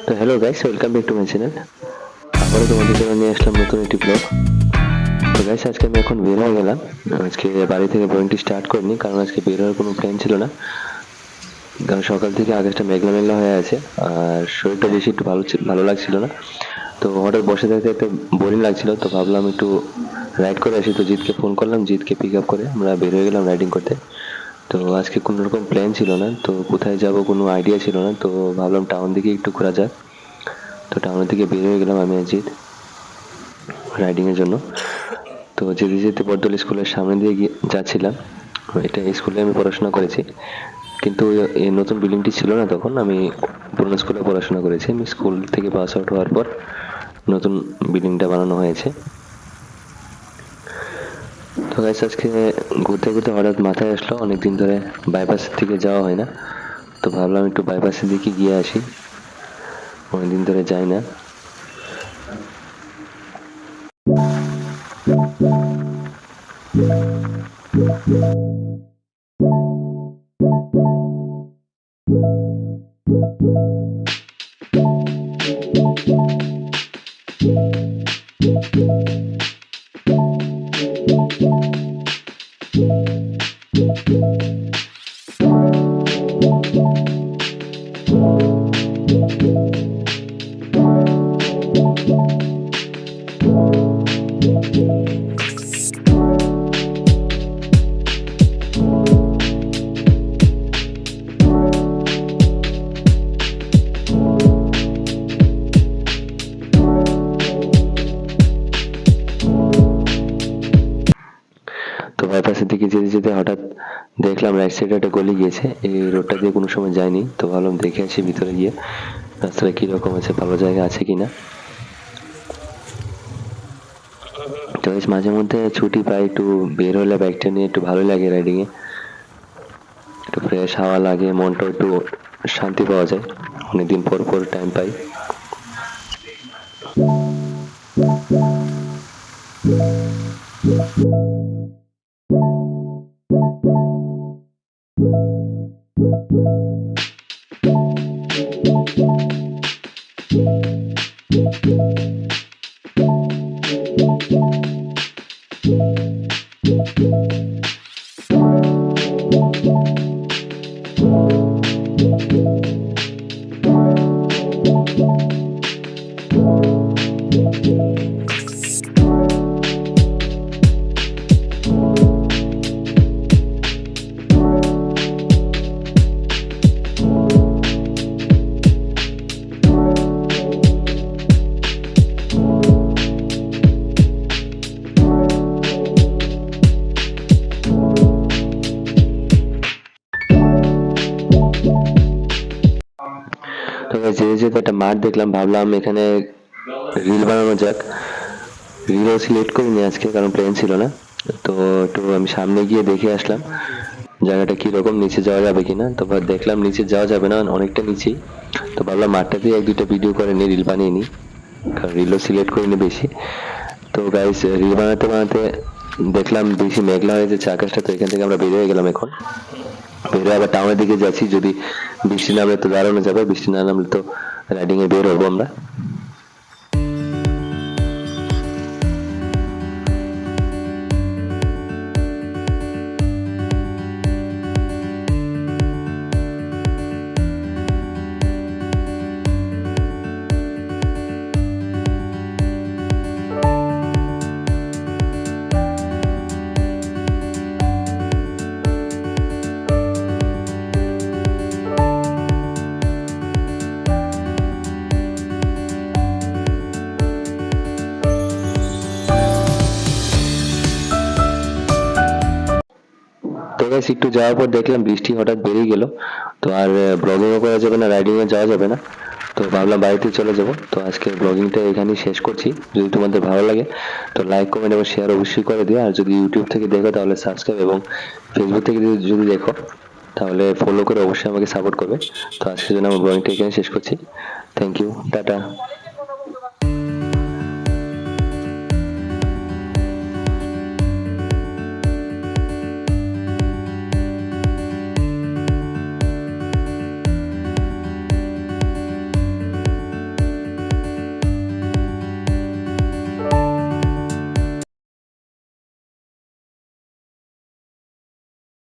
তো hello guys, welcome back to my channel. আবারও তোমাদের জন্য নিয়ে আসলাম নতুন একটি ব্লগ। তো গাইস, আজকে আমি এখন বের হয়ে গেলাম। আজকে বাড়ি থেকে ব্লগিংটি স্টার্ট করিনি, কারণ আজকে বের হওয়ার কোনো প্ল্যান ছিল না। কারণ সকাল থেকে আকাশটা মেঘলা মেঘলা হয়ে আছে, আর শরীরটা বেশি একটু ভালো লাগছিল না। তো হঠাৎ বসে থাকতে থাকতে বোরিং লাগছিল, তো ভাবলাম একটু রাইড করে আসি। তো জিতকে ফোন করলাম, জিতকে পিক আপ করে আমরা বের হয়ে গেলাম রাইডিং করতে। তো আজকে কোনো রকম প্ল্যান ছিল না, তো কোথায় যাব কোনো আইডিয়া ছিল না, তো ভাবলাম টাউন দিকে একটু ঘোরা যাক। তো টাউনের দিকে বের হয়ে গেলাম আমি আর জিৎ রাইডিংয়ের জন্য। তো যেতে যেতে বটদল স্কুলের সামনে দিয়ে যাচ্ছিলাম। এটা স্কুলে আমি পড়াশোনা করেছি, কিন্তু এই নতুন বিল্ডিংটি ছিল না তখন। আমি পুরনো স্কুলে পড়াশোনা করেছি। আমি স্কুল থেকে পাস আউট হওয়ার পর নতুন বিল্ডিংটা বানানো হয়েছে। তো গাইস, আজকে ঘুরতে ঘুরতে হঠাৎ মাথায় আসলো অনেকদিন ধরে বাইপাসের দিকে যাওয়া হয় না, তো ভাবলাম একটু বাইপাসের দিকে গিয়ে আসি, অনেকদিন ধরে যাই না। তো বাইপাসের দিকে যেতে যেতে হঠাৎ দেখলাম রাইট সাইডে একটা গলি গিয়েছে। এই রোডটা দিয়ে কোনো সময় যাইনি, তো ভাবলাম দেখে আসি ভিতরে গিয়ে রাস্তাটা কিরকম আছে, ভালো জায়গা আছে কিনা। তো মাঝে মধ্যে ছুটি পাই, একটু বের হলে বাইকটা নিয়ে একটু ভালো লাগে রাইডিংয়ে, একটু ফ্রেশ হাওয়া লাগে, মনটা একটু শান্তি পাওয়া যায়। অনেকদিন পর পর টাইম পাই। তো যেতে যেতে একটা মাঠ দেখলাম, ভাবলাম এখানে রিল বানানো যাক। রিলও সিলেক্ট করিনি আজকে, কারণ প্ল্যান ছিল না। তো একটু আমি সামনে গিয়ে দেখে আসলাম জায়গাটা কিরকম, নিচে যাওয়া যাবে কিনা। তো দেখলাম নিচে যাওয়া যাবে না, অনেকটা নিচেই। তো ভাবলাম মাঠটাতেই এক দুইটা ভিডিও করে নিই, রিল বানিয়ে নিই, কারণ রিলও সিলেক্ট করিনি বেশি। তো গাইস, রিল বানাতে বানাতে দেখলাম বেশি মেঘলা হয়ে যাচ্ছে আকাশটা, তো এখান থেকে আমরা বের হয়ে গেলাম। এখন বের হয়ে আবার টাউনের দিকে যাচ্ছি। যদি বৃষ্টি নামলে তো দাঁড়ানো যাবে, বৃষ্টি না নামলে তো রাইডিং এ বের হবো আমরা। তো গাইস, একটু যাওয়ার পর দেখলাম বৃষ্টি হঠাৎ বেড়েই গেল। তো আর ব্লগিংও করা যাবে না, রাইডিংয়ে যাওয়া যাবে না। তো ভাবলাম বাড়িতে চলে যাব। তো আজকের ব্লগিংটা এখানেই শেষ করছি। যদি তোমাদের ভালো লাগে তো লাইক, কমেন্ট এবং শেয়ার অবশ্যই করে দিও। আর যদি ইউটিউব থেকে দেখো তাহলে সাবস্ক্রাইব, এবং ফেসবুক থেকে যদি দেখো তাহলে ফলো করে অবশ্যই আমাকে সাপোর্ট করবে। তো আজকের জন্য আমার ব্লগিংটা এখানে শেষ করছি। Thank you, tata.